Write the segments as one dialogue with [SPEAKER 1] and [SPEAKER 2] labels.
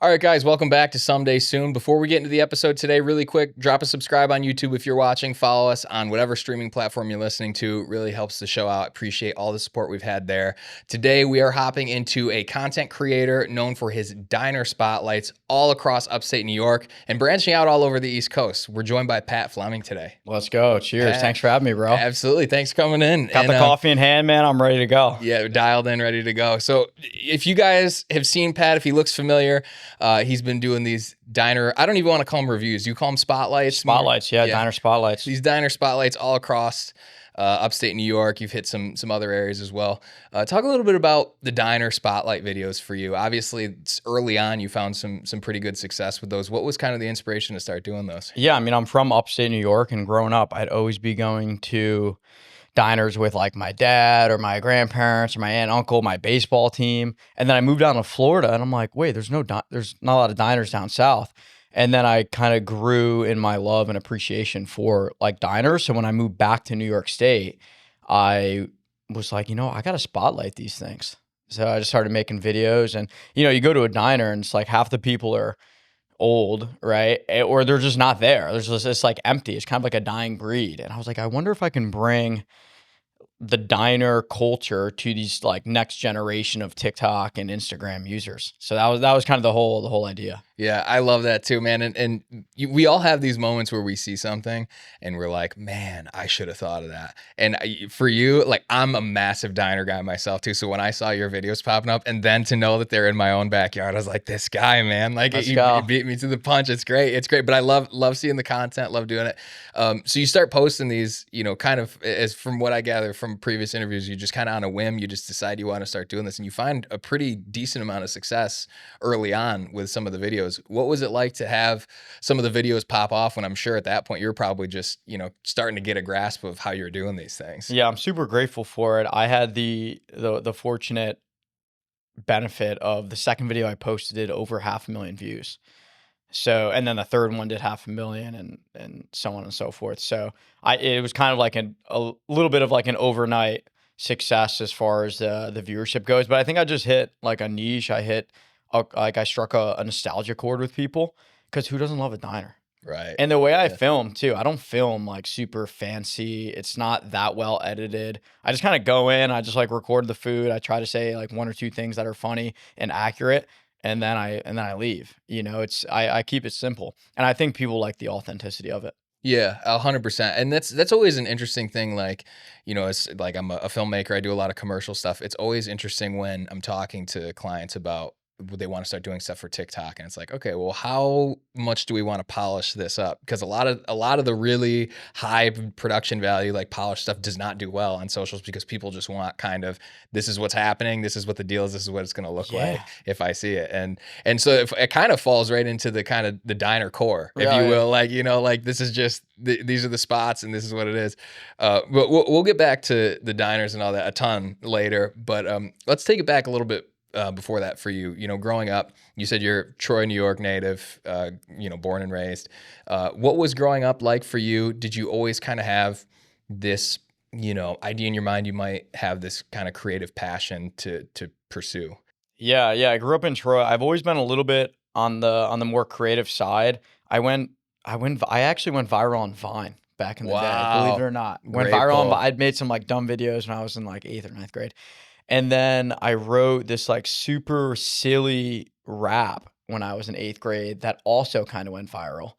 [SPEAKER 1] All right, guys, welcome back to Someday Soon. Before we get into the episode today, really quick, drop a subscribe on YouTube if you're watching. Follow us on whatever streaming platform you're listening to. It really helps the show out. Appreciate all the support we've had there. Today, we are hopping into a content creator known for his diner spotlights all across upstate New York and branching out all over the East Coast. We're joined by Pat Fleming today.
[SPEAKER 2] Let's go. Cheers.
[SPEAKER 1] Pat,
[SPEAKER 2] thanks for having me, bro.
[SPEAKER 1] Absolutely. Thanks for coming in.
[SPEAKER 2] Got the coffee in hand, man. I'm ready to go.
[SPEAKER 1] Yeah, dialed in, ready to go. So if you guys have seen Pat, if he looks familiar, he's been doing these diner, I don't even want to call them reviews. You call them spotlights?
[SPEAKER 2] Spotlights, yeah, diner spotlights.
[SPEAKER 1] These diner spotlights all across upstate New York. You've hit some other areas as well. Talk a little bit about the diner spotlight videos for you. Obviously, it's early on, you found some pretty good success with those. What was kind of the inspiration to start doing those?
[SPEAKER 2] Yeah, I mean, I'm from upstate New York, and growing up, I'd always be going to diners with like my dad or my grandparents or my aunt, uncle, my baseball team. And then I moved down to Florida and I'm like, wait, there's not a lot of diners down south. And then I kind of grew in my love and appreciation for like diners. So when I moved back to New York State, I was like, I got to spotlight these things. So I just started making videos and, you go to a diner and it's like half the people are old, right? Or they're just not there. There's just, it's like empty. It's kind of like a dying breed. And I was like, I wonder if I can bring the diner culture to these like next generation of TikTok and Instagram users. So that was kind of the whole idea.
[SPEAKER 1] Yeah, I love that too, man. We all have these moments where we see something and we're like, man, I should have thought of that. And for you, like I'm a massive diner guy myself too. So when I saw your videos popping up and then to know that they're in my own backyard, I was like, this guy, man, like you beat me to the punch. It's great. It's great. But I love seeing the content, love doing it. So you start posting these, kind of as from what I gather from previous interviews, you just kind of on a whim, you just decide you want to start doing this and you find a pretty decent amount of success early on with some of the videos. What was it like to have some of the videos pop off when I'm sure at that point you're probably just, starting to get a grasp of how you're doing these things?
[SPEAKER 2] Yeah, I'm super grateful for it. I had the fortunate benefit of the second video I posted did over 500,000 views. So, and then the third one did 500,000 and so on and so forth. So it was kind of like a little bit of like an overnight success as far as the viewership goes. But I think I just hit like a niche. I struck a nostalgia chord with people because who doesn't love a diner?
[SPEAKER 1] Right.
[SPEAKER 2] And the way I film too, I don't film like super fancy. It's not that well edited. I just kind of go in, I just like record the food. I try to say like one or two things that are funny and accurate. And then I leave, I keep it simple. And I think people like the authenticity of it.
[SPEAKER 1] Yeah, 100%. And that's always an interesting thing. Like, it's like I'm a filmmaker. I do a lot of commercial stuff. It's always interesting when I'm talking to clients about they want to start doing stuff for TikTok, and it's like, okay, well, how much do we want to polish this up? Because a lot of the really high production value, like polished stuff, does not do well on socials because people just want kind of, this is what's happening, this is what the deal is, this is what it's going to look like if I see it, and so if it kind of falls right into the kind of the diner core, if you will, like like this is just these are the spots and this is what it is. But we'll get back to the diners and all that a ton later. But let's take it back a little bit. Before that for you, growing up, you said you're Troy, New York native, born and raised. What was growing up like for you? Did you always kind of have this, idea in your mind you might have this kind of creative passion to pursue?
[SPEAKER 2] Yeah. I grew up in Troy. I've always been a little bit on the more creative side. I actually went viral on Vine back in the day, believe it or not. Went viral on I'd made some like dumb videos when I was in like 8th or 9th grade. And then I wrote this like super silly rap when I was in 8th grade that also kind of went viral.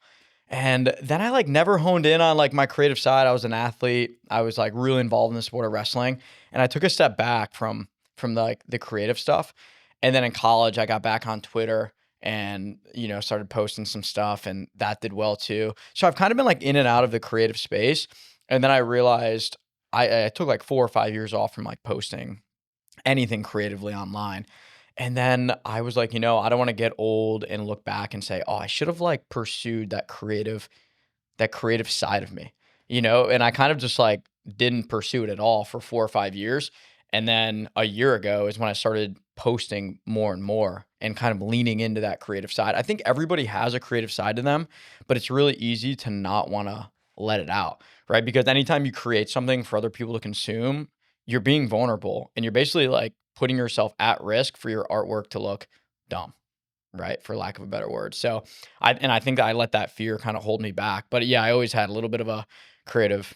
[SPEAKER 2] And then I like never honed in on like my creative side. I was an athlete. I was like really involved in the sport of wrestling. And I took a step back from like the creative stuff. And then in college, I got back on Twitter and, started posting some stuff and that did well too. So I've kind of been like in and out of the creative space. And then I realized I took like 4 or 5 years off from like posting anything creatively online. And then I was like, I don't want to get old and look back and say, oh, I should have like pursued that creative side of me, and I kind of just like didn't pursue it at all for 4 or 5 years. And then a year ago is when I started posting more and more and kind of leaning into that creative side. I think everybody has a creative side to them, but it's really easy to not want to let it out, right? Because anytime you create something for other people to consume, you're being vulnerable and you're basically like putting yourself at risk for your artwork to look dumb, right? For lack of a better word. So I think that I let that fear kind of hold me back. But yeah, I always had a little bit of a creative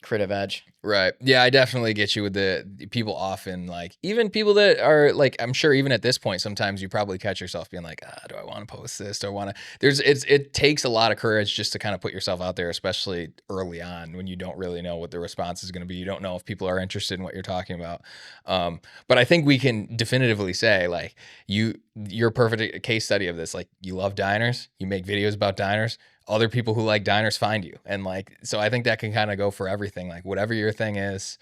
[SPEAKER 2] creative edge.
[SPEAKER 1] Right. Yeah, I definitely get you with the people often like even people that are like I'm sure even at this point sometimes you probably catch yourself being like, do I want to post this? Do I want to it takes a lot of courage just to kind of put yourself out there, especially early on when you don't really know what the response is going to be. You don't know if people are interested in what you're talking about. But I think we can definitively say like you're a perfect case study of this. Like you love diners, you make videos about diners, other people who like diners find you. And like, so I think that can kind of go for everything. Like whatever your thing is,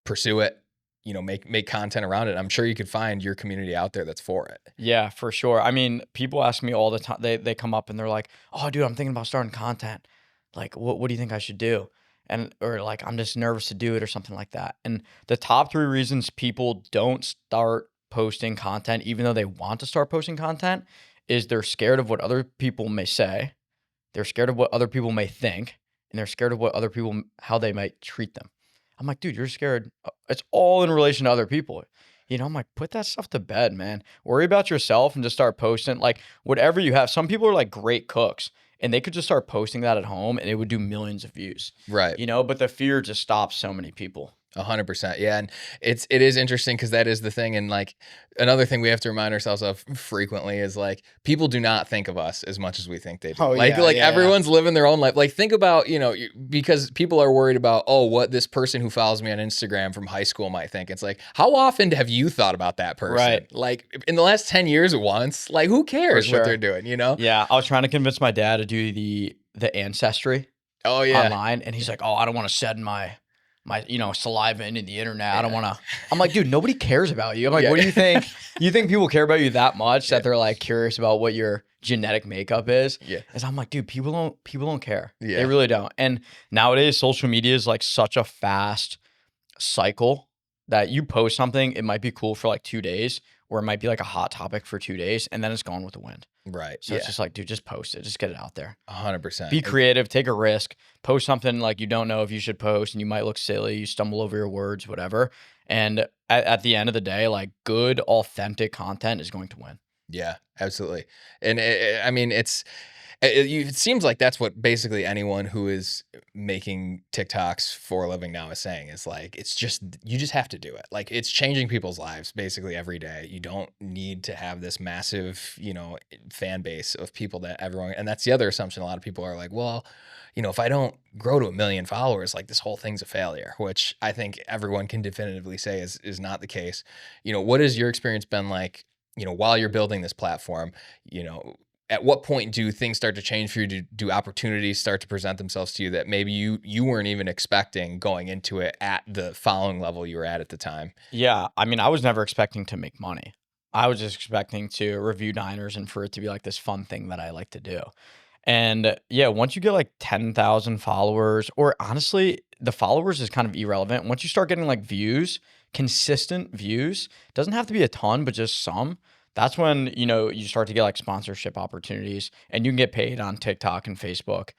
[SPEAKER 1] pursue it, make content around it. I'm sure you could find your community out there that's for it.
[SPEAKER 2] Yeah, for sure. I mean, people ask me all the time. They come up and they're like, "Oh, dude, I'm thinking about starting content. Like, what do you think I should do?" And or like, "I'm just nervous to do it," or something like that. And the top 3 reasons people don't start posting content, even though they want to start posting content, is they're scared of what other people may say, they're scared of what other people may think, and they're scared of what other people how they might treat them. I'm like, dude, you're scared. It's all in relation to other people. I'm like, put that stuff to bed, man. Worry about yourself and just start posting like whatever you have. Some people are like great cooks and they could just start posting that at home and it would do millions of views.
[SPEAKER 1] Right.
[SPEAKER 2] But the fear just stops so many people.
[SPEAKER 1] 100%. Yeah. And it is interesting because that is the thing. And like another thing we have to remind ourselves of frequently is like people do not think of us as much as we think they do.
[SPEAKER 2] Oh,
[SPEAKER 1] like
[SPEAKER 2] yeah,
[SPEAKER 1] everyone's living their own life. Like think about, because people are worried about, what this person who follows me on Instagram from high school might think. It's like, how often have you thought about that person?
[SPEAKER 2] Right.
[SPEAKER 1] Like in the last 10 years once, like who cares what they're doing,
[SPEAKER 2] Yeah. I was trying to convince my dad to do the ancestry online. And he's like, oh, I don't want to send my saliva into the internet. I don't want to. I'm like, dude, nobody cares about you. I'm like, what do you think? You think people care about you that much that they're like curious about what your genetic makeup is?
[SPEAKER 1] Yeah.
[SPEAKER 2] And I'm like, dude, people don't care.
[SPEAKER 1] Yeah.
[SPEAKER 2] They really don't. And nowadays, social media is like such a fast cycle that you post something, it might be cool for like 2 days, or it might be like a hot topic for 2 days, and then it's gone with the wind.
[SPEAKER 1] Right.
[SPEAKER 2] So it's just like, dude, just post it. Just get it out there.
[SPEAKER 1] 100%.
[SPEAKER 2] Be creative. Take a risk. Post something like you don't know if you should post and you might look silly. You stumble over your words, whatever. And at the end of the day, like good, authentic content is going to win.
[SPEAKER 1] Yeah, absolutely. And I mean, it seems like that's what basically anyone who is making TikToks for a living now is saying is like, you just have to do it. Like it's changing people's lives basically every day. You don't need to have this massive, fan base of people that everyone, and that's the other assumption. A lot of people are like, well, if I don't grow to 1 million followers, like this whole thing's a failure, which I think everyone can definitively say is not the case. What has your experience been like, while you're building this platform, at what point do things start to change for you? Do opportunities start to present themselves to you that maybe you weren't even expecting going into it at the following level you were at the time?
[SPEAKER 2] Yeah. I mean, I was never expecting to make money. I was just expecting to review diners and for it to be like this fun thing that I like to do. And yeah, once you get like 10,000 followers, or honestly, the followers is kind of irrelevant. Once you start getting like views, consistent views, doesn't have to be a ton, but just some. That's when, you start to get like sponsorship opportunities and you can get paid on TikTok and Facebook,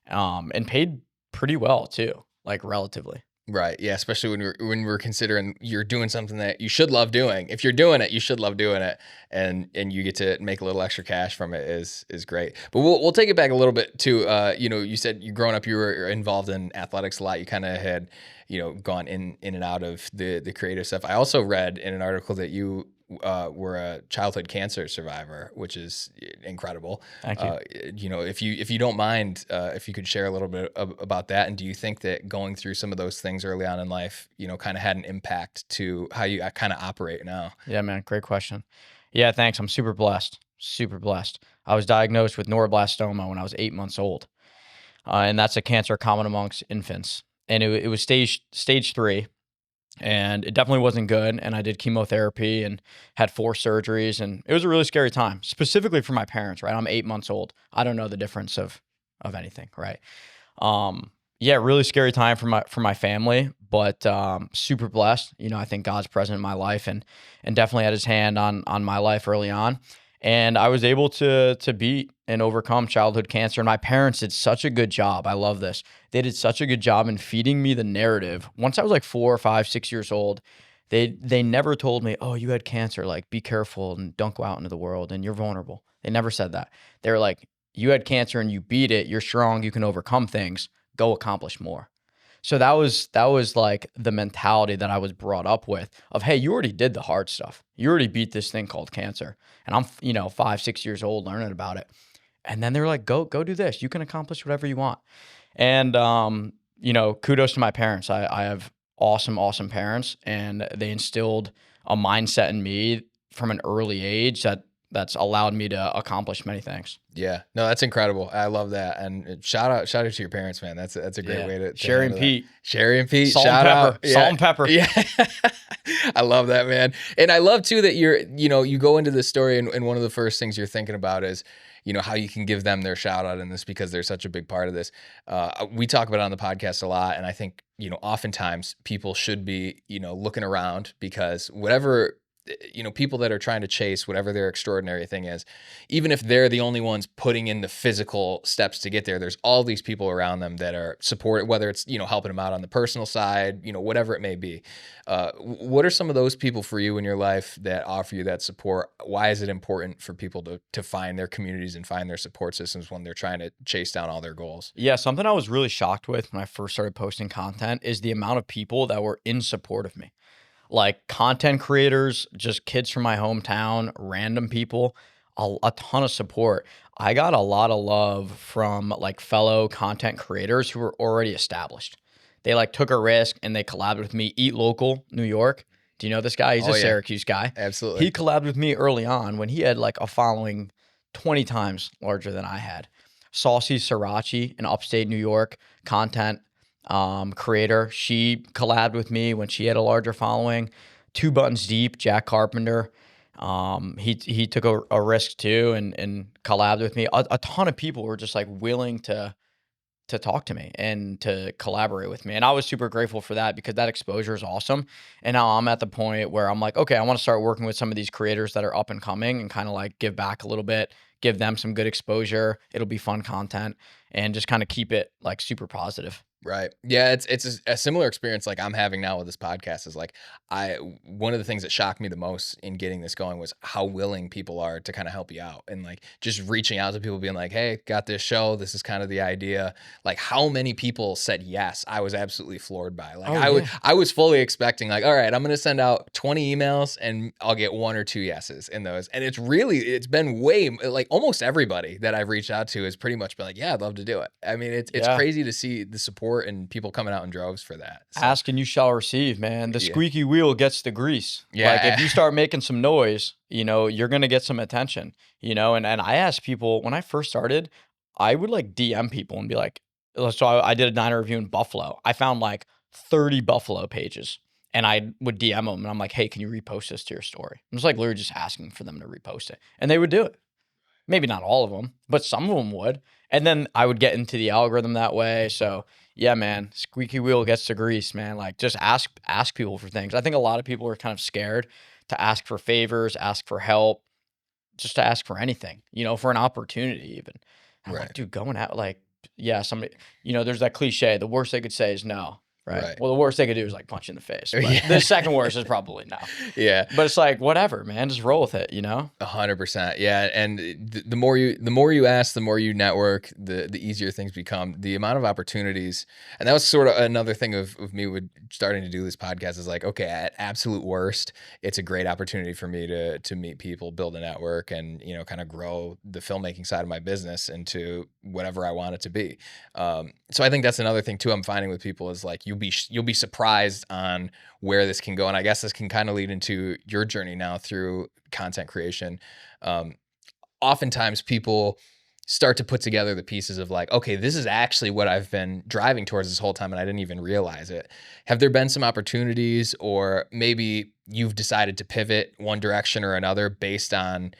[SPEAKER 2] and paid pretty well too, like relatively.
[SPEAKER 1] Right. Yeah. Especially when we're considering you're doing something that you should love doing. If you're doing it, you should love doing it, and you get to make a little extra cash from it is great. But we'll take it back a little bit too. You said you growing up, you were involved in athletics a lot. You kind of had, gone in and out of the creative stuff. I also read in an article that you were a childhood cancer survivor, which is incredible.
[SPEAKER 2] Thank you.
[SPEAKER 1] If you don't mind, if you could share a little bit about that, and do you think that going through some of those things early on in life, kind of had an impact to how you kind of operate now?
[SPEAKER 2] Yeah, man, great question. Yeah, thanks. I'm super blessed. Super blessed. I was diagnosed with neuroblastoma when I was 8 months old, and that's a cancer common amongst infants. And it was stage 3. And it definitely wasn't good. And I did chemotherapy and had 4 surgeries. And it was a really scary time, specifically for my parents, right? I'm 8 months old. I don't know the difference of anything, right? Yeah, really scary time for my family, but super blessed. I think God's present in my life and definitely had his hand on my life early on. And I was able to beat and overcome childhood cancer. And my parents did such a good job. I love this. They did such a good job in feeding me the narrative. Once I was like 4 or 5, 6 years old, they never told me, oh, you had cancer. Like, be careful and don't go out into the world and you're vulnerable. They never said that. They were like, you had cancer and you beat it. You're strong. You can overcome things. Go accomplish more. So that was like the mentality that I was brought up with of, hey, you already did the hard stuff. You already beat this thing called cancer. And I'm, 5, 6 years old learning about it. And then they were like, go do this. You can accomplish whatever you want. And, kudos to my parents. I have awesome, awesome parents, and they instilled a mindset in me from an early age that's allowed me to accomplish many things.
[SPEAKER 1] Yeah, no, that's incredible. I love that. And shout out to your parents, man. That's a great way to
[SPEAKER 2] Sherry and
[SPEAKER 1] handle that.
[SPEAKER 2] Pete.
[SPEAKER 1] Sherry and Pete,
[SPEAKER 2] Salt
[SPEAKER 1] shout
[SPEAKER 2] and pepper.
[SPEAKER 1] out. Yeah.
[SPEAKER 2] Salt and pepper.
[SPEAKER 1] Yeah. I love that, man. And I love too that you go into this story and one of the first things you're thinking about is, how you can give them their shout out in this because they're such a big part of this. We talk about it on the podcast a lot. And I think, oftentimes people should be, looking around because whatever, people that are trying to chase whatever their extraordinary thing is, even if they're the only ones putting in the physical steps to get there, there's all these people around them that are supporting, whether it's, helping them out on the personal side, whatever it may be. What are some of those people for you in your life that offer you that support? Why is it important for people to find their communities and find their support systems when they're trying to chase down all their goals?
[SPEAKER 2] Yeah, something I was really shocked with when I first started posting content is the amount of people that were in support of me. Like content creators, just kids from my hometown, random people, a ton of support. I got a lot of love from like fellow content creators who were already established. They like took a risk and they collabed with me. Eat Local, New York. Do you know this guy? He's a Syracuse guy.
[SPEAKER 1] Absolutely.
[SPEAKER 2] He collabed with me early on when he had like a following 20 times larger than I had. Saucy Sriracha in upstate New York, content creator. She collabed with me when she had a larger following. 2 Buttons Deep, Jack Carpenter. He took a risk too and collabed with me. A ton of people were just like willing to talk to me and to collaborate with me. And I was super grateful for that because that exposure is awesome. And now I'm at the point where I'm like, okay, I want to start working with some of these creators that are up and coming and kind of like give back a little bit, give them some good exposure. It'll be fun content and just kind of keep it like super positive.
[SPEAKER 1] Right. Yeah, it's a similar experience like I'm having now with this podcast is like one of the things that shocked me the most in getting this going was how willing people are to kind of help you out and like just reaching out to people being like, "Hey, got this show. This is kind of the idea." Like how many people said yes. I was absolutely floored by. Like I was fully expecting like, "All right, I'm going to send out 20 emails and I'll get 1 or 2 yeses in those." And it's been way like almost everybody that I've reached out to has pretty much been like, "Yeah, I'd love to do it." I mean, it's crazy to see the support and people coming out in droves for that.
[SPEAKER 2] So. Ask and you shall receive, man. The squeaky wheel gets the grease.
[SPEAKER 1] Yeah.
[SPEAKER 2] Like if you start making some noise, you're going to get some attention, and I asked people when I first started, I would like DM people and be like, so I did a diner review in Buffalo. I found like 30 Buffalo pages and I would DM them and I'm like, hey, can you repost this to your story? I'm just like literally just asking for them to repost it. And they would do it. Maybe not all of them, but some of them would. And then I would get into the algorithm that way. So yeah, man, squeaky wheel gets the grease, man. Like just ask people for things. I think a lot of people are kind of scared to ask for favors, ask for help, just to ask for anything, for an opportunity even. I'm like, dude, going out like, yeah, somebody, there's that cliche. The worst they could say is no. Right. Well, the worst they could do is like punch you in the face. But the second worst is probably no.
[SPEAKER 1] Yeah.
[SPEAKER 2] But it's like, whatever, man, just roll with it,
[SPEAKER 1] 100%. Yeah. And the more you ask, the more you network, the easier things become. The amount of opportunities. And that was sort of another thing of me with starting to do this podcast is like, okay, at absolute worst, it's a great opportunity for me to meet people, build a network and, kind of grow the filmmaking side of my business into whatever I want it to be. So I think that's another thing too I'm finding with people is like you'll be surprised on where this can go. And I guess this can kind of lead into your journey now through content creation. Oftentimes people start to put together the pieces of like, okay, this is actually what I've been driving towards this whole time and I didn't even realize it. Have there been some opportunities or maybe you've decided to pivot one direction or another based on,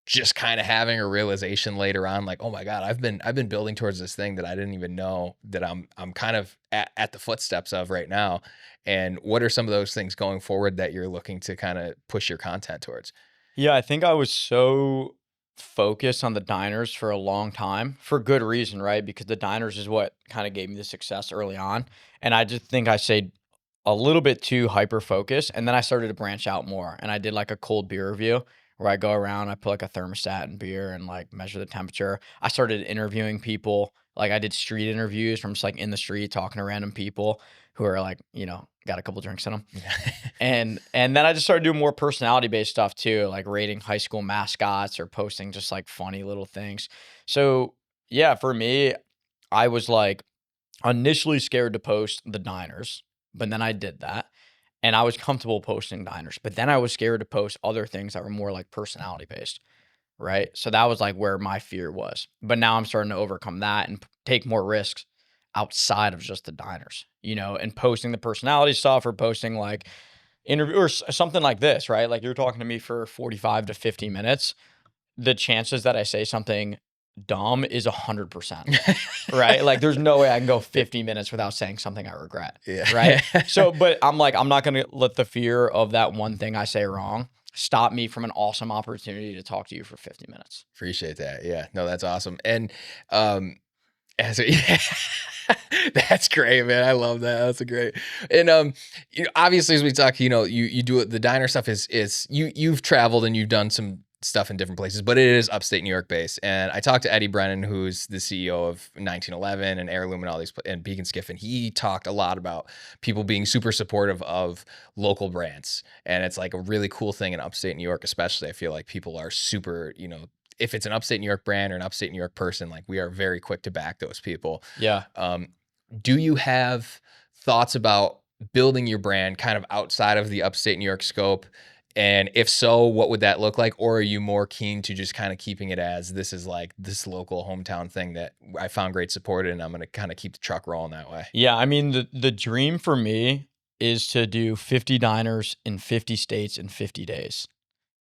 [SPEAKER 1] just kind of having a realization later on, like, oh my God, I've been building towards this thing that I didn't even know that I'm kind of at the footsteps of right now. And what are some of those things going forward that you're looking to kind of push your content towards?
[SPEAKER 2] Yeah, I think I was so focused on the diners for a long time for good reason, right? Because the diners is what kind of gave me the success early on. And I just think I stayed a little bit too hyper focused. And then I started to branch out more and I did like a cold beer review where I go around, I put like a thermostat in beer and like measure the temperature. I started interviewing people. Like I did street interviews from just like in the street talking to random people who are like, got a couple drinks in them. And then I just started doing more personality based stuff too, like rating high school mascots or posting just like funny little things. So yeah, for me, I was like initially scared to post the diners, but then I did that. And I was comfortable posting diners, but then I was scared to post other things that were more like personality based, right? So that was like where my fear was. But now I'm starting to overcome that and take more risks outside of just the diners, and posting the personality stuff or posting like interview or something like this, right? Like you're talking to me for 45 to 50 minutes. The chances that I say something dumb is 100%, right? Like there's no way I can go 50 minutes without saying something I regret,
[SPEAKER 1] Yeah.
[SPEAKER 2] right? So, but I'm like, I'm not going to let the fear of that one thing I say wrong stop me from an awesome opportunity to talk to you for 50 minutes.
[SPEAKER 1] Appreciate that. Yeah, no, that's awesome. And, yeah, that's great, man. I love that. That's a great. And, obviously as we talk, you do it, the diner stuff is you've traveled and you've done some stuff in different places, but it is upstate New York based. And I talked to Eddie Brennan, who's the CEO of 1911 and Heirloom and all these, and Beacon Skiff. And he talked a lot about people being super supportive of local brands. And it's like a really cool thing in upstate New York, especially. I feel like people are super, if it's an upstate New York brand or an upstate New York person, like we are very quick to back those people.
[SPEAKER 2] Yeah.
[SPEAKER 1] Do you have thoughts about building your brand kind of outside of the upstate New York scope? And if so, what would that look like? Or are you more keen to just kind of keeping it as this is like this local hometown thing that I found great support in, and I'm going to kind of keep the truck rolling that way?
[SPEAKER 2] Yeah. I mean, the dream for me is to do 50 diners in 50 states in 50 days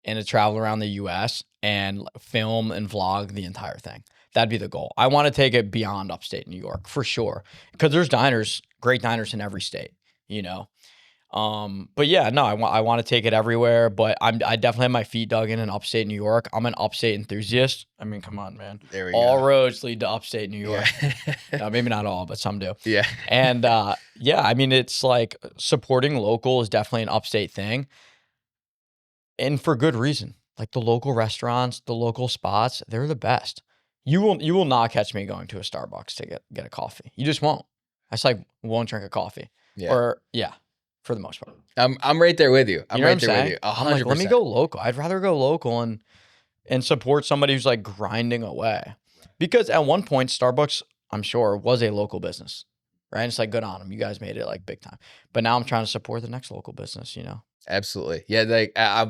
[SPEAKER 2] and to travel around the US and film and vlog the entire thing. That'd be the goal. I want to take it beyond upstate New York for sure. Because there's diners, great diners in every state, But yeah, no, I want to take it everywhere, but I definitely have my feet dug in upstate New York. I'm an upstate enthusiast. I mean, come on, man.
[SPEAKER 1] There we
[SPEAKER 2] all
[SPEAKER 1] go.
[SPEAKER 2] roads lead to upstate New York.
[SPEAKER 1] Yeah.
[SPEAKER 2] Maybe not all, but some do.
[SPEAKER 1] Yeah.
[SPEAKER 2] And yeah, I mean, it's like supporting local is definitely an upstate thing. And for good reason. Like the local restaurants, the local spots, they're the best. You will not catch me going to a Starbucks to get a coffee. You just won't. I just like won't drink a coffee.
[SPEAKER 1] Yeah.
[SPEAKER 2] Or yeah. For the most part.
[SPEAKER 1] I'm right there with you. I'm right there with you. 100%.
[SPEAKER 2] I'm like, let me go local. I'd rather go local and support somebody who's like grinding away. Because at one point, Starbucks, I'm sure, was a local business. Right? And it's like, good on them. You guys made it like big time. But now I'm trying to support the next local business,
[SPEAKER 1] Absolutely. Yeah, like I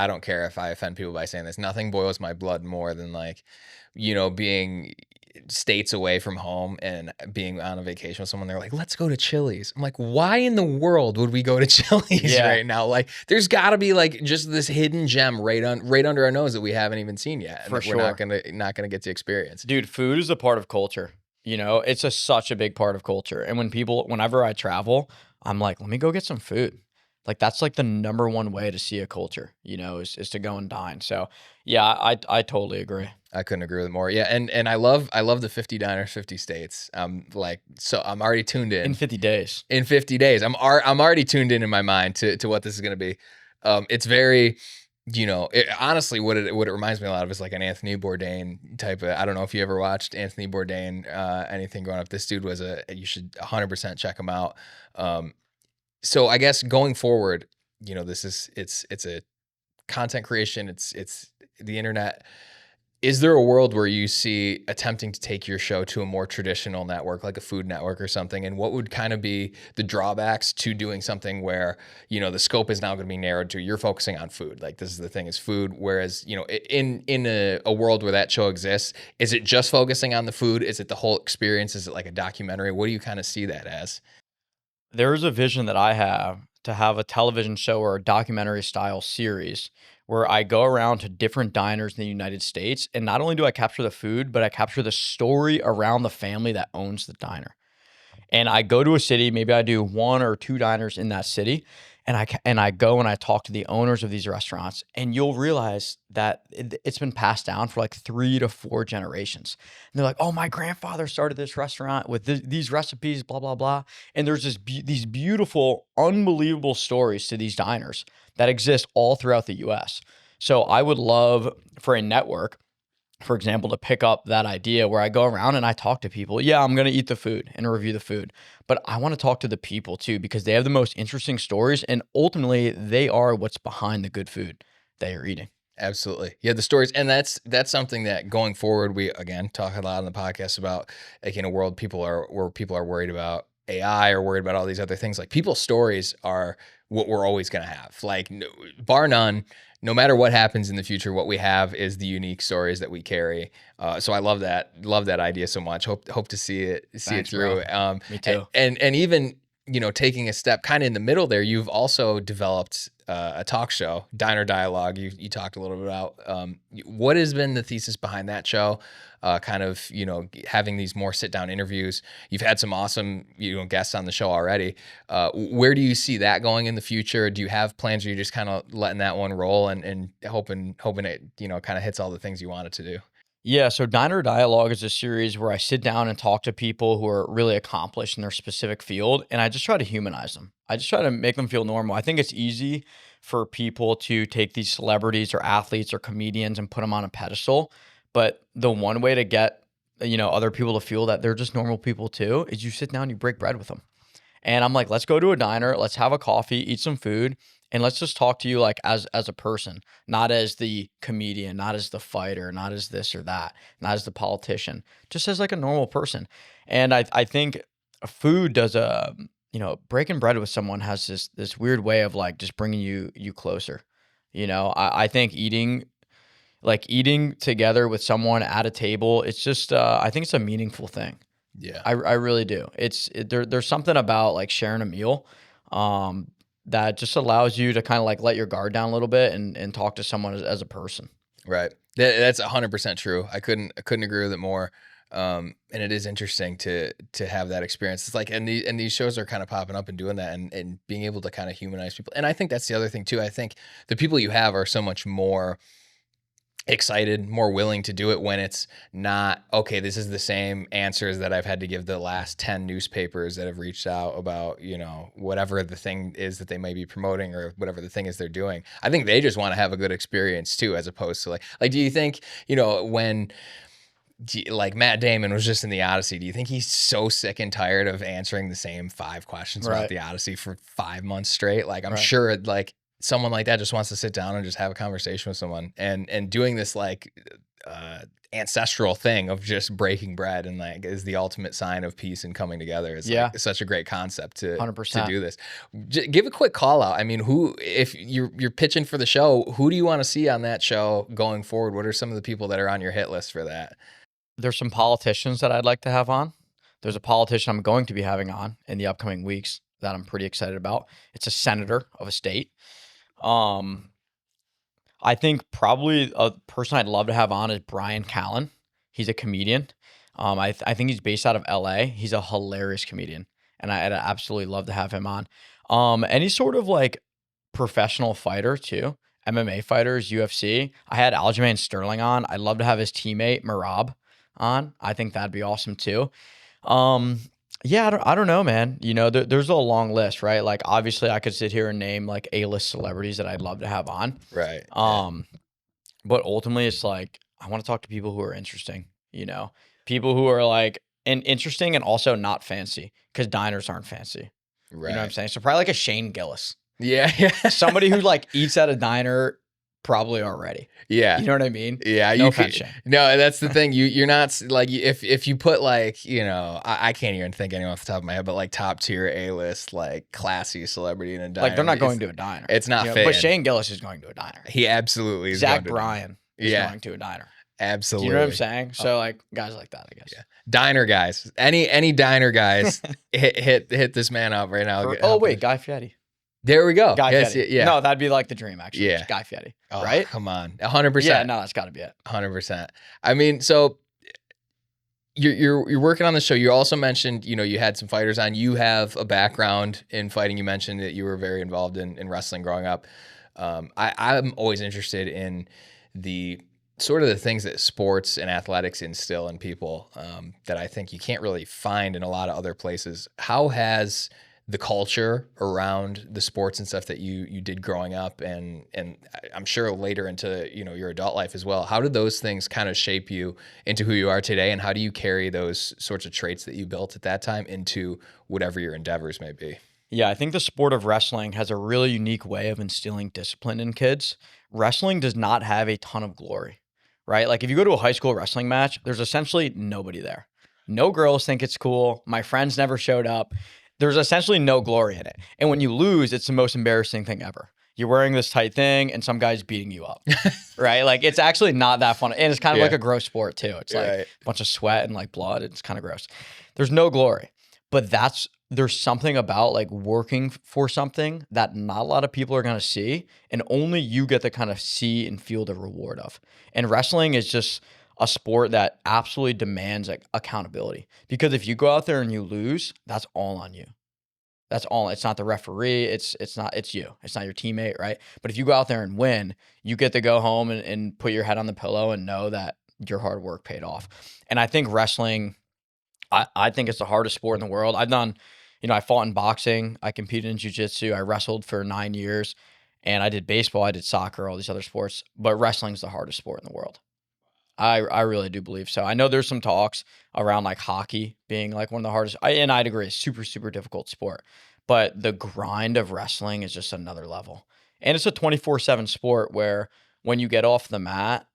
[SPEAKER 1] don't care if I offend people by saying this. Nothing boils my blood more than like, being states away from home and being on a vacation with someone. They're like, let's go to Chili's. I'm like, why in the world would we go to Chili's right now? Like there's gotta be like just this hidden gem right under our nose that we haven't even seen yet. And
[SPEAKER 2] for sure.
[SPEAKER 1] We're not gonna get to experience.
[SPEAKER 2] Dude, food is a part of culture. It's such a big part of culture. And whenever I travel, I'm like, let me go get some food. Like that's like the number one way to see a culture, is to go and dine. So yeah, I totally agree.
[SPEAKER 1] I couldn't agree with it more. Yeah, and I love the 50 diners, 50 states. So I'm already tuned in.
[SPEAKER 2] In 50 days.
[SPEAKER 1] In 50 days. I'm already tuned in my mind to what this is going to be. It's very, honestly, what it reminds me a lot of is like an Anthony Bourdain type of, I don't know if you ever watched Anthony Bourdain, anything growing up. This dude was you should 100% check him out. So I guess going forward, it's a content creation. It's the internet. Is there a world where you see attempting to take your show to a more traditional network, like a Food Network or something? And what would kind of be the drawbacks to doing something where, the scope is now going to be narrowed to you're focusing on food. Like this is the thing is food. Whereas, in a world where that show exists, is it just focusing on the food? Is it the whole experience? Is it like a documentary? What do you kind of see that as?
[SPEAKER 2] There's a vision that I have to have a television show or a documentary style series where I go around to different diners in the United States. And not only do I capture the food, but I capture the story around the family that owns the diner. And I go to a city, maybe I do 1 or 2 diners in that city. And I go and I talk to the owners of these restaurants, and you'll realize that it's been passed down for like 3 to 4 generations. And they're like, oh, my grandfather started this restaurant with these recipes, blah, blah, blah. And there's these beautiful, unbelievable stories to these diners that exist all throughout the US. So I would love for a network, for example, to pick up that idea where I go around and I talk to people. Yeah, I'm going to eat the food and review the food, but I want to talk to the people too, because they have the most interesting stories, and ultimately they are what's behind the good food that you're eating.
[SPEAKER 1] Absolutely. Yeah, the stories. And that's something that going forward, we again talk a lot on the podcast about, like, in a world where people are worried about AI or worried about all these other things. Like, people's stories are what we're always going to have. Like, no, bar none, no matter what happens in the future, what we have is the unique stories that we carry. So I love that idea so much. Hope to see it
[SPEAKER 2] Thanks,
[SPEAKER 1] through.
[SPEAKER 2] bro. Me too.
[SPEAKER 1] And even, taking a step kind of in the middle there, you've also developed a talk show, Diner Dialogue. You talked a little bit about what has been the thesis behind that show. Kind of, having these more sit down interviews. You've had some awesome, guests on the show already. Where do you see that going in the future? Do you have plans, or are you just kind of letting that one roll and hoping it, kind of hits all the things you want it to do?
[SPEAKER 2] Yeah, so Diner Dialogue is a series where I sit down and talk to people who are really accomplished in their specific field, and I just try to humanize them. I just try to make them feel normal. I think it's easy for people to take these celebrities or athletes or comedians and put them on a pedestal, but the one way to get, other people to feel that they're just normal people too is you sit down, you break bread with them. And I'm like, let's go to a diner, let's have a coffee, eat some food, and let's just talk to you like as a person, not as the comedian, not as the fighter, not as this or that, not as the politician, just as like a normal person. And I think food does breaking bread with someone has this weird way of like just bringing you closer. I think eating together with someone at a table, it's just I think it's a meaningful thing.
[SPEAKER 1] Yeah.
[SPEAKER 2] I really do. There's something about like sharing a meal that just allows you to kind of like let your guard down a little bit and talk to someone as a person.
[SPEAKER 1] Right. That's 100% true. I couldn't agree with it more. And it is interesting to have that experience. It's like, and these shows are kind of popping up and doing that, and being able to kind of humanize people. And I think that's the other thing too. I think the people you have are so much more excited, more willing to do it when it's not, okay, this is the same answers that I've had to give the last 10 newspapers that have reached out about, whatever the thing is that they may be promoting, or whatever the thing is they're doing. I think they just want to have a good experience too, as opposed to like, do you think, when like Matt Damon was just in the Odyssey, do you think he's so sick and tired of answering the same 5 questions about the Odyssey for 5 months straight? Like, I'm sure like someone like that just wants to sit down and just have a conversation with someone, and doing this like ancestral thing of just breaking bread, and like is the ultimate sign of peace and coming together. It's like such a great concept to
[SPEAKER 2] 100%.
[SPEAKER 1] do this. Give a quick call out. I mean, if you're pitching for the show, who do you want to see on that show going forward? What are some of the people that are on your hit list for that?
[SPEAKER 2] There's some politicians that I'd like to have on. There's a politician I'm going to be having on in the upcoming weeks that I'm pretty excited about. It's a senator of a state. I think probably a person I'd love to have on is Brian Callen. He's a comedian. I think he's based out of LA. He's a hilarious comedian, and I'd absolutely love to have him on. Any sort of like professional fighter too. MMA fighters, UFC. I had Aljamain Sterling on. I'd love to have his teammate Marab on. I think that'd be awesome too. Yeah, I don't know, man. There's a long list, right? Like, obviously, I could sit here and name like A-list celebrities that I'd love to have on.
[SPEAKER 1] Right.
[SPEAKER 2] But ultimately, it's like I want to talk to people who are interesting. People who are like interesting and also not fancy, because diners aren't fancy.
[SPEAKER 1] Right.
[SPEAKER 2] You know what I'm saying? So probably like a Shane Gillis.
[SPEAKER 1] Yeah.
[SPEAKER 2] Somebody who like eats at a diner probably already.
[SPEAKER 1] Yeah.
[SPEAKER 2] You know what I mean?
[SPEAKER 1] Yeah.
[SPEAKER 2] No offense, Shane.
[SPEAKER 1] No, that's the thing. You're not like, if you put like, I can't even think anyone off the top of my head, but like top tier A-list, like classy celebrity in a diner.
[SPEAKER 2] Like, they're not going to a diner.
[SPEAKER 1] It's not fitting.
[SPEAKER 2] But Shane Gillis is going to a diner.
[SPEAKER 1] He absolutely is.
[SPEAKER 2] Zach Bryan is going to a diner.
[SPEAKER 1] Absolutely.
[SPEAKER 2] Do you know what I'm saying? So like guys like that, I guess.
[SPEAKER 1] Yeah. Diner guys. Any diner guys, hit this man up right now.
[SPEAKER 2] Guy Fieri.
[SPEAKER 1] There we go.
[SPEAKER 2] Guy
[SPEAKER 1] yes,
[SPEAKER 2] Fieri.
[SPEAKER 1] yeah.
[SPEAKER 2] No, that'd be like the dream, actually.
[SPEAKER 1] Yeah.
[SPEAKER 2] Guy Fieri.
[SPEAKER 1] Oh,
[SPEAKER 2] right?
[SPEAKER 1] Come on. 100%.
[SPEAKER 2] Yeah, no, that's got to be it.
[SPEAKER 1] 100%. I mean, so you're working on the show. You also mentioned, you had some fighters on. You have a background in fighting. You mentioned that you were very involved in wrestling growing up. I'm always interested in the sort of the things that sports and athletics instill in people, that I think you can't really find in a lot of other places. How has the culture around the sports and stuff that you did growing up, and I'm sure later into, you know, your adult life as well. How did those things kind of shape you into who you are today, and how do you carry those sorts of traits that you built at that time into whatever your endeavors may be?
[SPEAKER 2] Yeah, I think the sport of wrestling has a really unique way of instilling discipline in kids. Wrestling does not have a ton of glory, right? Like if you go to a high school wrestling match, there's essentially nobody there. No girls think it's cool. My friends never showed up. There's essentially no glory in it. And when you lose, it's the most embarrassing thing ever. You're wearing this tight thing and some guy's beating you up, right? Like it's actually not that fun. And it's kind of like a gross sport too. It's like a bunch of sweat and like blood. It's kind of gross. There's no glory. But there's something about like working for something that not a lot of people are going to see, and only you get to kind of see and feel the reward of. And wrestling is just a sport that absolutely demands like accountability, because if you go out there and you lose, that's all on you. That's all. It's not the referee. It's you. It's not your teammate, right? But if you go out there and win, you get to go home and put your head on the pillow and know that your hard work paid off. And I think wrestling, I think it's the hardest sport in the world. I've done, you know, I fought in boxing. I competed in jiu-jitsu. I wrestled for 9 years, and I did baseball. I did soccer, all these other sports. But wrestling's the hardest sport in the world. I really do believe so. I know there's some talks around like hockey being like one of the hardest. And I'd agree, it's super, super difficult sport. But the grind of wrestling is just another level. And it's a 24/7 sport where when you get off the mat,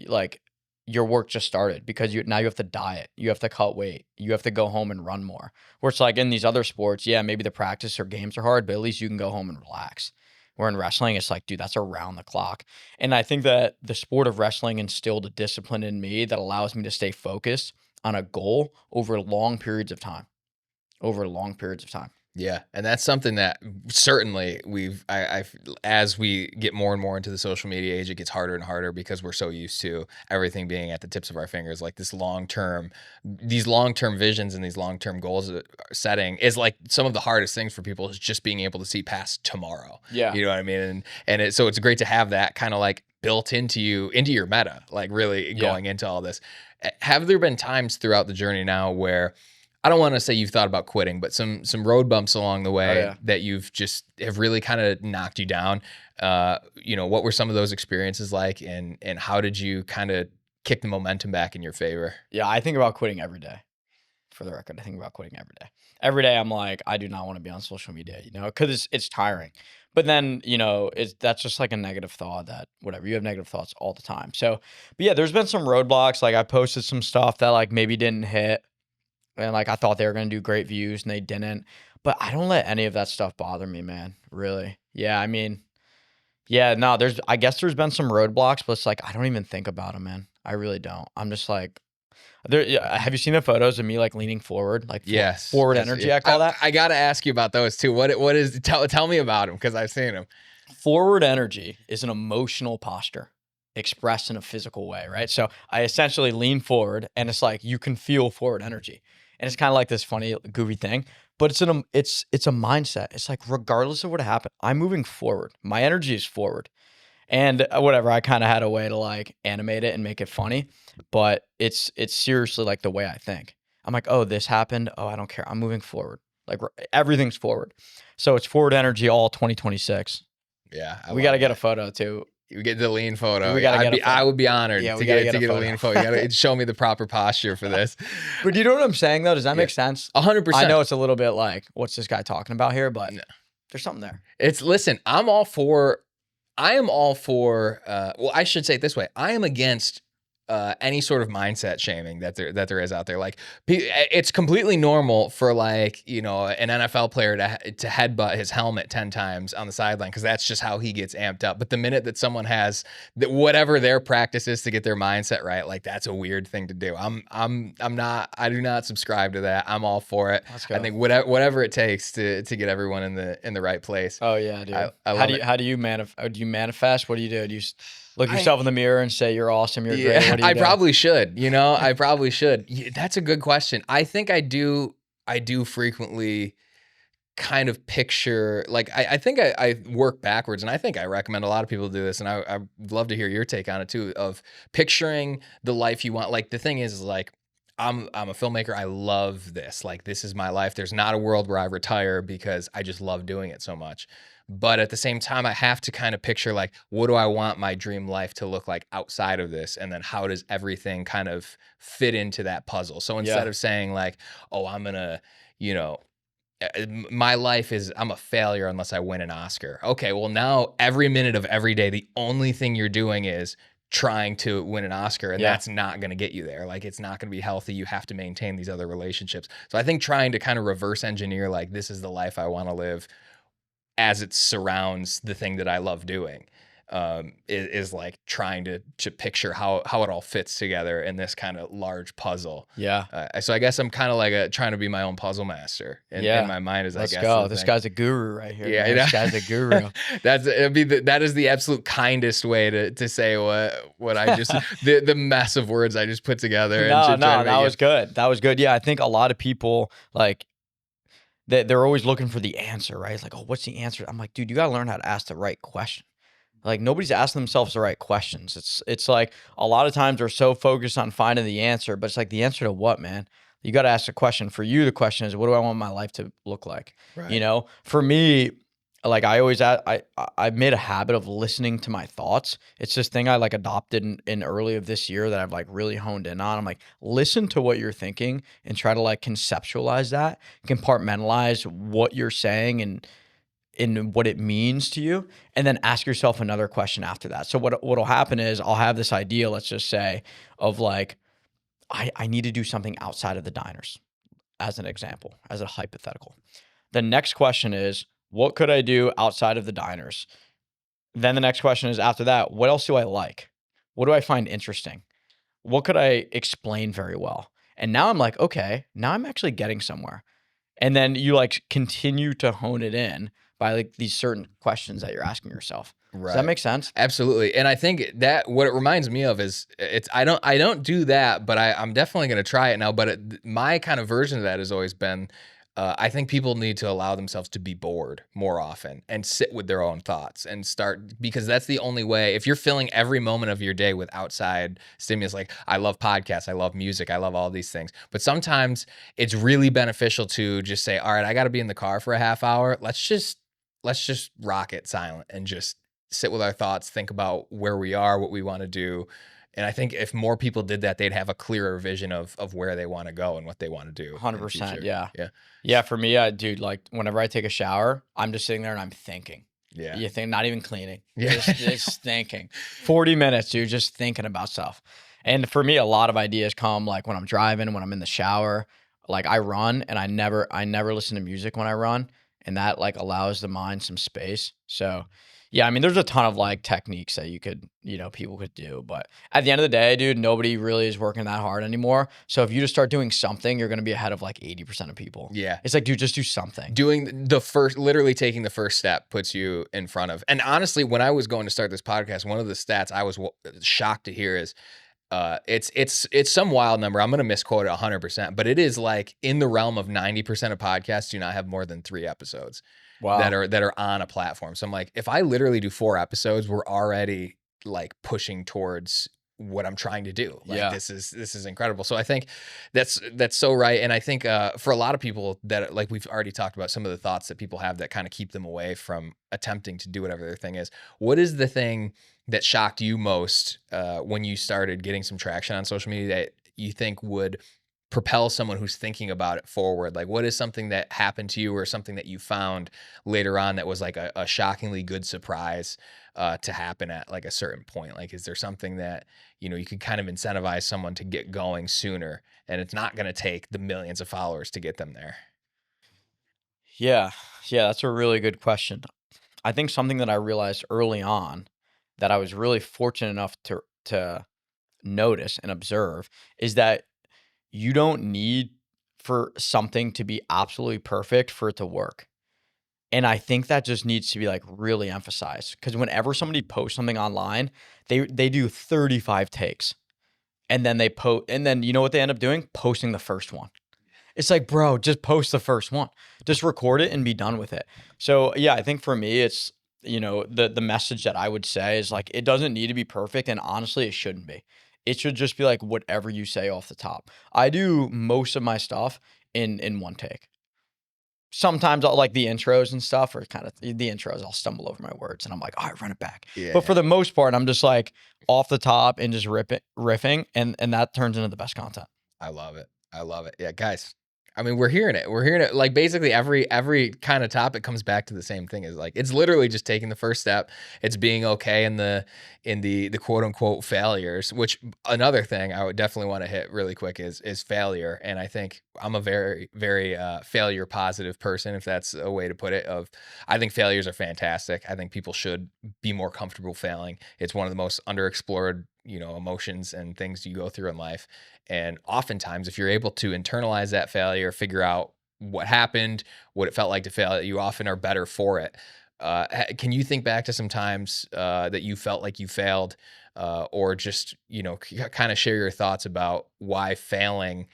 [SPEAKER 2] like your work just started, because now you have to diet, you have to cut weight, you have to go home and run more. Where it's like in these other sports, yeah, maybe the practice or games are hard, but at least you can go home and relax. Where in wrestling, it's like, dude, that's around the clock. And I think that the sport of wrestling instilled a discipline in me that allows me to stay focused on a goal over long periods of time. Over long periods of time.
[SPEAKER 1] Yeah, and that's something that certainly as we get more and more into the social media age, it gets harder and harder because we're so used to everything being at the tips of our fingers. Like these long term visions and these long term goals setting is like some of the hardest things for people, is just being able to see past tomorrow.
[SPEAKER 2] Yeah,
[SPEAKER 1] you know what I mean. So it's great to have that kind of like built into your meta, like really going into all this. Have there been times throughout the journey now where, I don't want to say you've thought about quitting, but some road bumps along the way that you've just have really kind of knocked you down? You know, what were some of those experiences like, and how did you kind of kick the momentum back in your favor?
[SPEAKER 2] Yeah, I think about quitting every day. For the record, I think about quitting every day. Every day I'm like, I do not want to be on social media, you know, because it's tiring. But then, you know, that's just like a negative thought, that whatever, you have negative thoughts all the time. So, but yeah, there's been some roadblocks. Like I posted some stuff that like maybe didn't hit. And like I thought they were gonna do great views and they didn't. But I don't let any of that stuff bother me, man. Really. Yeah, I mean, yeah, no, I guess there's been some roadblocks, but it's like I don't even think about them, man. I really don't. I'm just like, have you seen the photos of me like leaning forward, like
[SPEAKER 1] yes,
[SPEAKER 2] forward energy? I call that.
[SPEAKER 1] I gotta ask you about those too. What is tell me about them, because I've seen them.
[SPEAKER 2] Forward energy is an emotional posture expressed in a physical way, right? So I essentially lean forward, and it's like you can feel forward energy. And it's kind of like this funny, goofy thing, but it's a mindset. It's like regardless of what happened, I'm moving forward. My energy is forward, and whatever. I kind of had a way to like animate it and make it funny, but it's seriously like the way I think. I'm like, oh, this happened. Oh, I don't care. I'm moving forward. Like everything's forward. So it's forward energy all 2026.
[SPEAKER 1] Yeah,
[SPEAKER 2] we got to get a photo too.
[SPEAKER 1] You get the lean photo.
[SPEAKER 2] We gotta get
[SPEAKER 1] I would be honored
[SPEAKER 2] to
[SPEAKER 1] get a lean photo. You gotta show me the proper posture for this.
[SPEAKER 2] But do you know what I'm saying though? Does that make sense?
[SPEAKER 1] 100%.
[SPEAKER 2] I know it's a little bit like, what's this guy talking about here? But there's something there.
[SPEAKER 1] Listen, I am all for, well, I should say it this way. I am against any sort of mindset shaming that there is out there. Like, it's completely normal for, like, you know, an NFL player to headbutt his helmet 10 times on the sideline, because that's just how he gets amped up. But the minute that someone has whatever their practice is to get their mindset right, like, that's a weird thing to do. I do not subscribe to that. I'm all for it. I think whatever it takes to get everyone in the right place.
[SPEAKER 2] Oh yeah, dude. How do you manifest? What do you do? Do you look yourself in the mirror and say you're awesome, you're great? What do you do?
[SPEAKER 1] Probably should. You know, I probably should. That's a good question. I think I do frequently kind of picture, like, I think I work backwards, and I think I recommend a lot of people do this, and I'd love to hear your take on it too, of picturing the life you want. Like, the thing is like, I'm a filmmaker. I love this. Like, this is my life. There's not a world where I retire because I just love doing it so much. But at the same time, I have to kind of picture, like, what do I want my dream life to look like outside of this? And then how does everything kind of fit into that puzzle? So instead
[SPEAKER 2] Yeah.
[SPEAKER 1] of saying like, oh, I'm gonna, you know, my life is I'm a failure unless I win an Oscar. Okay, well now every minute of every day, the only thing you're doing is trying to win an Oscar, and
[SPEAKER 2] Yeah.
[SPEAKER 1] that's not going to get you there. Like, it's not going to be healthy. You have to maintain these other relationships. So I think trying to kind of reverse engineer, like, this is the life I want to live as it surrounds the thing that I love doing, is like trying to picture how it all fits together in this kind of large puzzle.
[SPEAKER 2] Yeah.
[SPEAKER 1] So I guess I'm kind of like trying to be my own puzzle master in my mind. Is
[SPEAKER 2] Let's
[SPEAKER 1] I guess
[SPEAKER 2] go. This guy's a guru right here.
[SPEAKER 1] Yeah,
[SPEAKER 2] Man. This guy's a guru.
[SPEAKER 1] that is the absolute kindest way to say what I just the mess of words I just put together.
[SPEAKER 2] No, that was good. That was good. Yeah, I think a lot of people like they're always looking for the answer, right? It's like, oh, what's the answer? I'm like, dude, you gotta learn how to ask the right question. Like nobody's asking themselves the right questions. It's like a lot of times they're so focused on finding the answer, but it's like the answer to what, man? You got to ask the question. For you, the question is, what do I want my life to look like?
[SPEAKER 1] Right.
[SPEAKER 2] You know, for me, like I always, I made a habit of listening to my thoughts. It's this thing I like adopted in early of this year that I've like really honed in on. I'm like, listen to what you're thinking and try to like conceptualize that, compartmentalize what you're saying and in what it means to you, and then ask yourself another question after that. So what'll happen is I'll have this idea, let's just say, of like, I need to do something outside of the diners, as an example, as a hypothetical. The next question is, what could I do outside of the diners? Then the next question is after that, what else do I like? What do I find interesting? What could I explain very well? And now I'm like, okay, now I'm actually getting somewhere. And then you like continue to hone it in by like these certain questions that you're asking yourself.
[SPEAKER 1] Right.
[SPEAKER 2] Does that make sense?
[SPEAKER 1] Absolutely. And I think that what it reminds me of is I don't do that, but I'm definitely going to try it now. But my kind of version of that has always been, I think people need to allow themselves to be bored more often and sit with their own thoughts and start, because that's the only way. If you're filling every moment of your day with outside stimulus, like I love podcasts, I love music, I love all these things, but sometimes it's really beneficial to just say, all right, I got to be in the car for a half hour. Let's just rock it silent and just sit with our thoughts, think about where we are, what we want to do. And I think if more people did that, they'd have a clearer vision of where they want to go and what they want to do.
[SPEAKER 2] 100%. Yeah.
[SPEAKER 1] Yeah.
[SPEAKER 2] Yeah. For me, dude, like whenever I take a shower, I'm just sitting there and I'm thinking.
[SPEAKER 1] Yeah.
[SPEAKER 2] You think, not even cleaning.
[SPEAKER 1] Yeah.
[SPEAKER 2] Just thinking. 40 minutes, dude, just thinking about stuff. And for me, a lot of ideas come like when I'm driving, when I'm in the shower. Like I run and I never listen to music when I run. And that like allows the mind some space. So yeah, I mean, there's a ton of like techniques that you could, people could do. But at the end of the day, dude, nobody really is working that hard anymore. So if you just start doing something, you're going to be ahead of like 80% of people.
[SPEAKER 1] Yeah.
[SPEAKER 2] It's like, dude, just do something.
[SPEAKER 1] Literally taking the first step puts you in front of. And honestly, when I was going to start this podcast, one of the stats I was shocked to hear is, it's some wild number. I'm going to misquote it 100%, but it is like in the realm of 90% of podcasts do not have more than 3 episodes. Wow. that are on a platform. So I'm like, if I literally do 4 episodes, we're already like pushing towards what I'm trying to do. Like, yeah. This is incredible. So I think that's so right. And I think for a lot of people that, like we've already talked about some of the thoughts that people have that kind of keep them away from attempting to do whatever their thing is. What is the thing that shocked you most when you started getting some traction on social media that you think would propel someone who's thinking about it forward? Like, what is something that happened to you or something that you found later on that was like a shockingly good surprise to happen at like a certain point? Like, is there something that, you could kind of incentivize someone to get going sooner and it's not going to take the millions of followers to get them there?
[SPEAKER 2] Yeah. Yeah. That's a really good question. I think something that I realized early on that I was really fortunate enough to notice and observe is that you don't need for something to be absolutely perfect for it to work. And I think that just needs to be like really emphasized, because whenever somebody posts something online, they do 35 takes and then they post, and then you know what they end up doing? Posting the first one. It's like, bro, just post the first one, just record it and be done with it. So yeah, I think for me, it's, the message that I would say is like, it doesn't need to be perfect. And honestly, it shouldn't be. it should just be like whatever you say off the top. I do most of my stuff in one take. Sometimes I'll like the intros and stuff, or kind of the intros, I'll stumble over my words and I'm like, all right, run it back.
[SPEAKER 1] Yeah.
[SPEAKER 2] But for the most part, I'm just like off the top and just riffing, and that turns into the best content.
[SPEAKER 1] I love it. I love it. Yeah, guys. I mean, we're hearing it. We're hearing it. Like basically every kind of topic comes back to the same thing. Is like it's literally just taking the first step. It's being okay in the quote unquote failures. Which another thing I would definitely want to hit really quick is failure. And I think I'm a very failure positive person, if that's a way to put it. I think failures are fantastic. I think people should be more comfortable failing. It's one of the most underexplored emotions and things you go through in life. And oftentimes, if you're able to internalize that failure, figure out what happened, what it felt like to fail, you often are better for it. Can you think back to some times that you felt like you failed, or just, kind of share your thoughts about why failing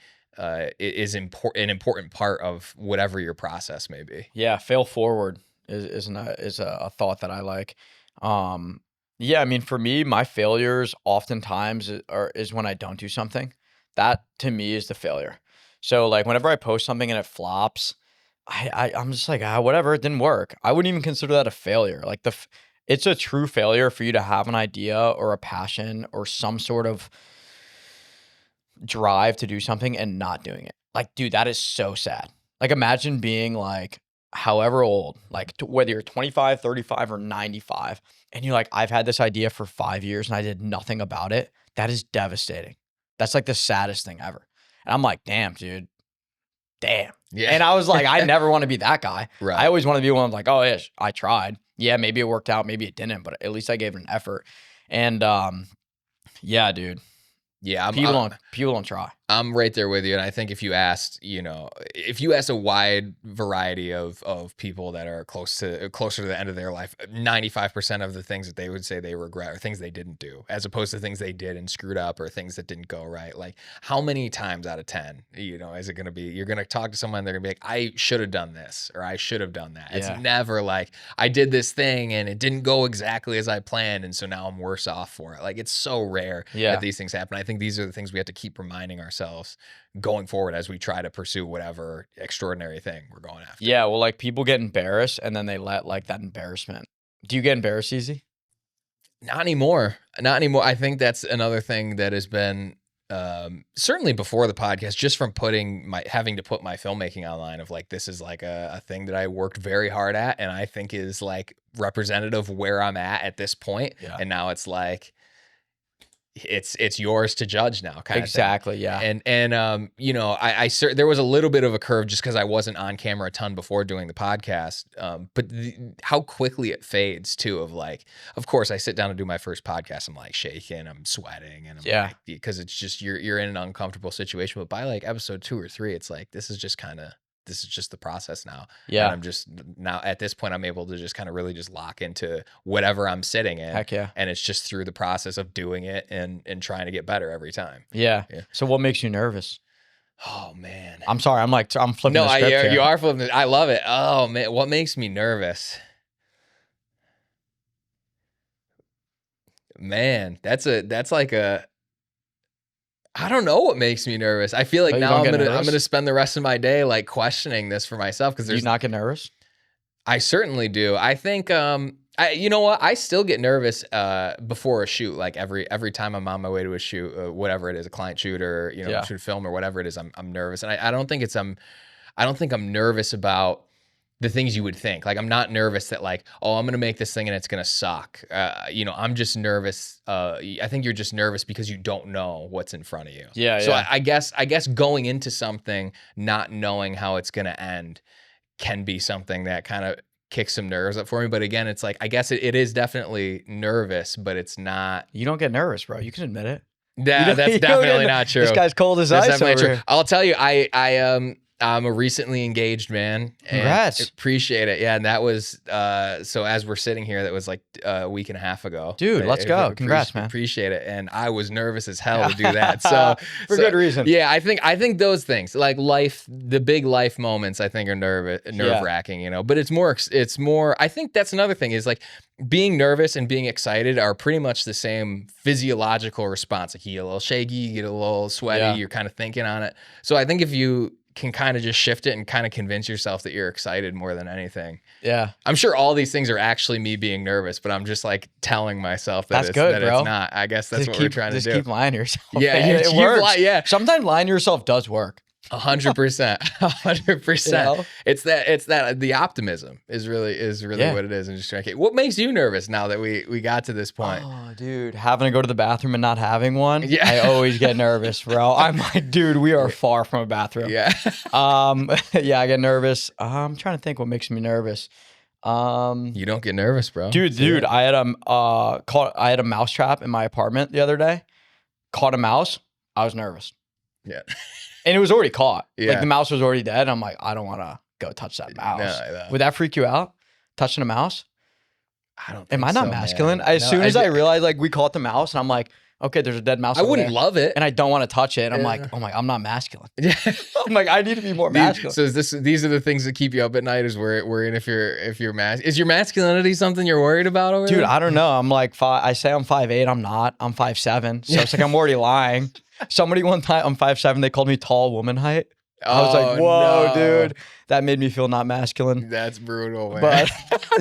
[SPEAKER 1] is an important part of whatever your process may be?
[SPEAKER 2] Yeah, fail forward is a thought that I like. Yeah, I mean, for me, my failures oftentimes is when I don't do something. That to me is the failure. So like whenever I post something and it flops, I'm just like, whatever, it didn't work. I wouldn't even consider that a failure. Like it's a true failure for you to have an idea or a passion or some sort of drive to do something and not doing it. Like, dude, that is so sad. Like imagine being like however old, like whether you're 25, 35, or 95, and you're like, I've had this idea for 5 years and I did nothing about it. That is devastating. That's like the saddest thing ever. And I'm like, damn, dude. Damn.
[SPEAKER 1] Yeah.
[SPEAKER 2] And I was like, I never want to be that guy.
[SPEAKER 1] Right.
[SPEAKER 2] I always want to be one like, oh, yeah, I tried. Yeah, maybe it worked out, maybe it didn't, but at least I gave it an effort. And yeah, dude.
[SPEAKER 1] Yeah,
[SPEAKER 2] people don't try.
[SPEAKER 1] I'm right there with you, and I think if you asked a wide variety of people that are closer to the end of their life, 95% of the things that they would say they regret are things they didn't do, as opposed to things they did and screwed up or things that didn't go right. Like how many times out of 10, is it going to be you're going to talk to someone, they're going to be like, I should have done this or I should have done that.
[SPEAKER 2] Yeah.
[SPEAKER 1] It's never like I did this thing and it didn't go exactly as I planned, and so now I'm worse off for it. Like it's so rare that these things happen. I think these are the things we have to keep reminding ourselves going forward as we try to pursue whatever extraordinary thing we're going after.
[SPEAKER 2] Yeah, well, like people get embarrassed and then they let like that embarrassment. Do you get embarrassed easy?
[SPEAKER 1] Not anymore. I think that's another thing that has been certainly before the podcast, just from having to put my filmmaking online, of like, this is like a thing that I worked very hard at and I think is like representative of where I'm at this point.
[SPEAKER 2] Yeah.
[SPEAKER 1] And now it's like, it's yours to judge now, kind of
[SPEAKER 2] exactly
[SPEAKER 1] thing.
[SPEAKER 2] Yeah.
[SPEAKER 1] And I there was a little bit of a curve just because I wasn't on camera a ton before doing the podcast, but how quickly it fades too. Of course I sit down to do my first podcast, I'm like shaking, I'm sweating, and I'm like, because it's just you're in an uncomfortable situation. But by like episode 2 or 3, it's like this is just the process now.
[SPEAKER 2] Yeah.
[SPEAKER 1] And I'm just now at this point, I'm able to just kind of really just lock into whatever I'm sitting in.
[SPEAKER 2] Heck yeah.
[SPEAKER 1] And it's just through the process of doing it and trying to get better every time.
[SPEAKER 2] Yeah. So what makes you nervous?
[SPEAKER 1] Oh man.
[SPEAKER 2] I'm sorry. I'm flipping the script here.
[SPEAKER 1] You are flipping. I love it. Oh man. What makes me nervous? Man, that's like a, I don't know what makes me nervous. I feel like now I'm gonna spend the rest of my day like questioning this for myself, because
[SPEAKER 2] Do you not get nervous?
[SPEAKER 1] I certainly do. I think you know what? I still get nervous before a shoot. Like every time I'm on my way to a shoot, whatever it is, a client shoot or shoot a film or whatever it is, I'm nervous, and I don't think I'm nervous about the things you would think. Like I'm not nervous that like, oh, I'm gonna make this thing and it's gonna suck. I'm just nervous. I think you're just nervous because you don't know what's in front of you.
[SPEAKER 2] Yeah.
[SPEAKER 1] So I guess going into something not knowing how it's gonna end can be something that kind of kicks some nerves up for me. But again, it's like I guess it is definitely nervous, but it's not.
[SPEAKER 2] You don't get nervous, bro. You can admit it.
[SPEAKER 1] Yeah, that's definitely not true.
[SPEAKER 2] This guy's cold as ice over here.
[SPEAKER 1] I'll tell you, I I'm a recently engaged man.
[SPEAKER 2] Congrats.
[SPEAKER 1] Appreciate it. Yeah. And that was, so as we're sitting here, that was like a week and a half ago.
[SPEAKER 2] Dude, let's go. Congrats, man.
[SPEAKER 1] Appreciate it. And I was nervous as hell to do that. So
[SPEAKER 2] for good reason.
[SPEAKER 1] Yeah. I think those things like the big life moments, I think are nerve wracking, you know, but it's more, I think that's another thing is like being nervous and being excited are pretty much the same physiological response. Like you get a little shaky, you get a little sweaty, you're kind of thinking on it. So I think if you can kind of just shift it and kind of convince yourself that you're excited more than anything.
[SPEAKER 2] Yeah.
[SPEAKER 1] I'm sure all these things are actually me being nervous, but I'm just like telling myself that,
[SPEAKER 2] it's
[SPEAKER 1] not. I guess that's what we're trying to do.
[SPEAKER 2] Just keep lying to yourself.
[SPEAKER 1] Yeah.
[SPEAKER 2] It works. Sometimes lying to yourself does work.
[SPEAKER 1] 100%. 100%. You know? It's that the optimism is really what it is. And just trying to, what makes you nervous now that we got to this point?
[SPEAKER 2] Oh, dude, having to go to the bathroom and not having one.
[SPEAKER 1] Yeah.
[SPEAKER 2] I always get nervous, bro. I'm like, dude, we are far from a bathroom.
[SPEAKER 1] Yeah.
[SPEAKER 2] Yeah, I get nervous. I'm trying to think what makes me nervous.
[SPEAKER 1] You don't get nervous, bro.
[SPEAKER 2] Dude, I had a mouse trap in my apartment the other day. Caught a mouse. I was nervous.
[SPEAKER 1] Yeah.
[SPEAKER 2] And it was already caught.
[SPEAKER 1] Yeah.
[SPEAKER 2] Like the mouse was already dead. I'm like, I don't want to go touch that mouse.
[SPEAKER 1] No.
[SPEAKER 2] Would that freak you out? Touching a mouse?
[SPEAKER 1] I don't think
[SPEAKER 2] Am I not
[SPEAKER 1] so,
[SPEAKER 2] masculine?
[SPEAKER 1] man.
[SPEAKER 2] As soon as I realized like we caught the mouse and I'm like, okay, there's a dead mouse.
[SPEAKER 1] I wouldn't love it.
[SPEAKER 2] And I don't want to touch it. And I'm like, oh my, I'm not masculine.
[SPEAKER 1] Yeah.
[SPEAKER 2] I'm like, I need to be more masculine.
[SPEAKER 1] So these are the things that keep you up at night is worrying if you're is your masculinity something you're worried about over
[SPEAKER 2] Dude,
[SPEAKER 1] there?
[SPEAKER 2] I don't know. I'm like, I say I'm 5'8". I'm not. I'm 5'7". So it's like, I'm already lying. Somebody one time, I'm 5'7", they called me tall woman height. I was like, whoa, no. Dude. That made me feel not masculine.
[SPEAKER 1] That's brutal, man.
[SPEAKER 2] But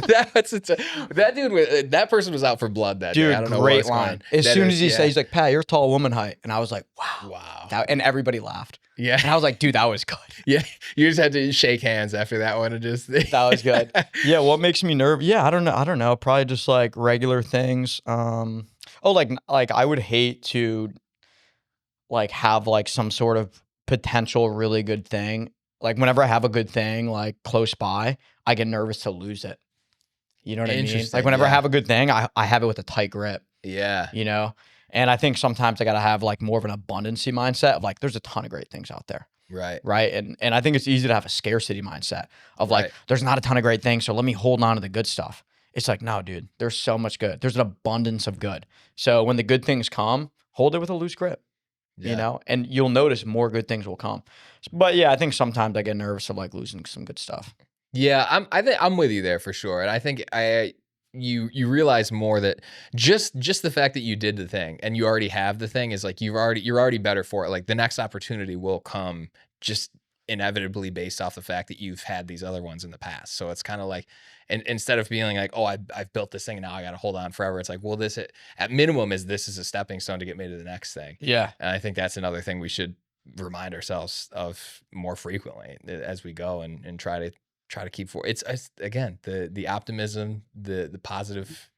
[SPEAKER 1] that person was out for blood that day. I don't know
[SPEAKER 2] great line. As soon as he said, he's like, Pat, you're tall woman height. And I was like, wow. And everybody laughed.
[SPEAKER 1] Yeah.
[SPEAKER 2] And I was like, dude, that was good.
[SPEAKER 1] Yeah. You just had to shake hands after that one and just
[SPEAKER 2] that was good. Yeah, what makes me nervous? Yeah, I don't know. Probably just like regular things. Like I would hate to like have like some sort of potential really good thing. Like whenever I have a good thing like close by, I get nervous to lose it. You know what I mean? Like whenever I have a good thing, I have it with a tight grip.
[SPEAKER 1] Yeah.
[SPEAKER 2] You know? And I think sometimes I got to have like more of an abundancy mindset of like, there's a ton of great things out there.
[SPEAKER 1] Right.
[SPEAKER 2] Right. And I think it's easy to have a scarcity mindset of like, there's not a ton of great things. So let me hold on to the good stuff. It's like, no, dude, there's so much good. There's an abundance of good. So when the good things come, hold it with a loose grip. Yeah. You know, and you'll notice more good things will come. But yeah, I think sometimes I get nervous of like losing some good stuff.
[SPEAKER 1] Yeah, I think I'm with you there for sure. And I think you realize more that just the fact that you did the thing and you already have the thing is like you're already better for it. Like the next opportunity will come just inevitably based off the fact that you've had these other ones in the past. So it's kind of like, and instead of feeling like, oh, I've built this thing and now I got to hold on forever. It's like, well, this at minimum this is a stepping stone to get me to the next thing.
[SPEAKER 2] Yeah.
[SPEAKER 1] And I think that's another thing we should remind ourselves of more frequently as we go and try to keep forward. It's again, the optimism, the positive,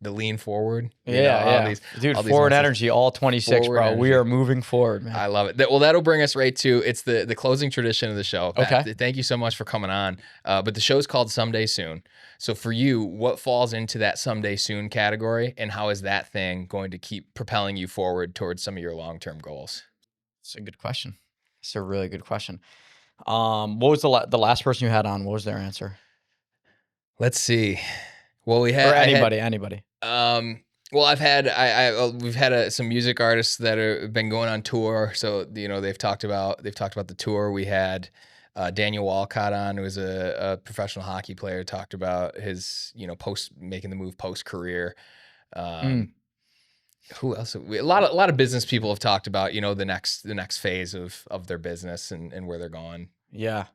[SPEAKER 1] the lean forward.
[SPEAKER 2] Yeah. Dude, forward energy, all 26, bro. Energy. We are moving forward, man.
[SPEAKER 1] I love it. Well, that'll bring us right to, it's the closing tradition of the show. Pat,
[SPEAKER 2] okay.
[SPEAKER 1] Thank you so much for coming on. But the show's called Someday Soon. So for you, what falls into that someday soon category and how is that thing going to keep propelling you forward towards some of your long-term goals?
[SPEAKER 2] It's a good question. It's a really good question. What was the last person you had on? What was their answer?
[SPEAKER 1] Let's see. Well, we had
[SPEAKER 2] anybody.
[SPEAKER 1] Well, we've had some music artists that have been going on tour. So, you know, they've talked about the tour. We had Daniel Walcott on, who was a professional hockey player, talked about his, you know, making the move post career. Who else? A lot of business people have talked about, you know, the next phase of their business and where they're going.
[SPEAKER 2] Yeah.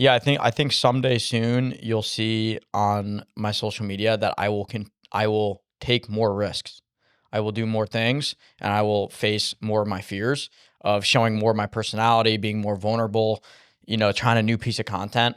[SPEAKER 2] I think someday soon you'll see on my social media that I will take more risks. I will do more things and I will face more of my fears of showing more of my personality, being more vulnerable, you know, trying a new piece of content.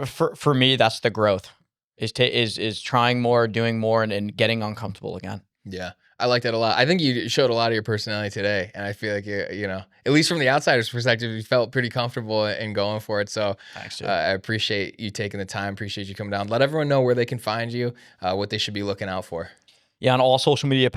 [SPEAKER 2] For me, that's the growth is trying more, doing more and getting uncomfortable again.
[SPEAKER 1] Yeah. I like that a lot. I think you showed a lot of your personality today, and I feel like you know, at least from the outsider's perspective, you felt pretty comfortable in going for it. So
[SPEAKER 2] thanks,
[SPEAKER 1] I appreciate you taking the time. Appreciate you coming down. Let everyone know where they can find you, what they should be looking out for.
[SPEAKER 2] Yeah, on all social media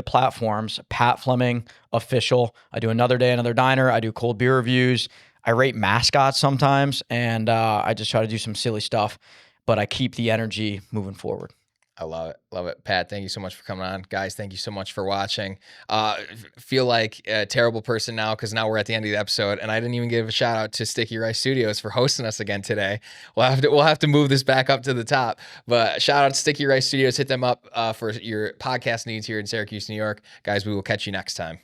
[SPEAKER 2] platforms, Pat Fleming official. I do Another Day, Another Diner. I do cold beer reviews. I rate mascots sometimes, and I just try to do some silly stuff, but I keep the energy moving forward.
[SPEAKER 1] I love it. Love it. Pat, thank you so much for coming on. Guys, thank you so much for watching. Feel like a terrible person now because now we're at the end of the episode, and I didn't even give a shout out to Sticky Rice Studios for hosting us again today. We'll have to move this back up to the top. But shout out to Sticky Rice Studios. Hit them up for your podcast needs here in Syracuse, New York. Guys, we will catch you next time.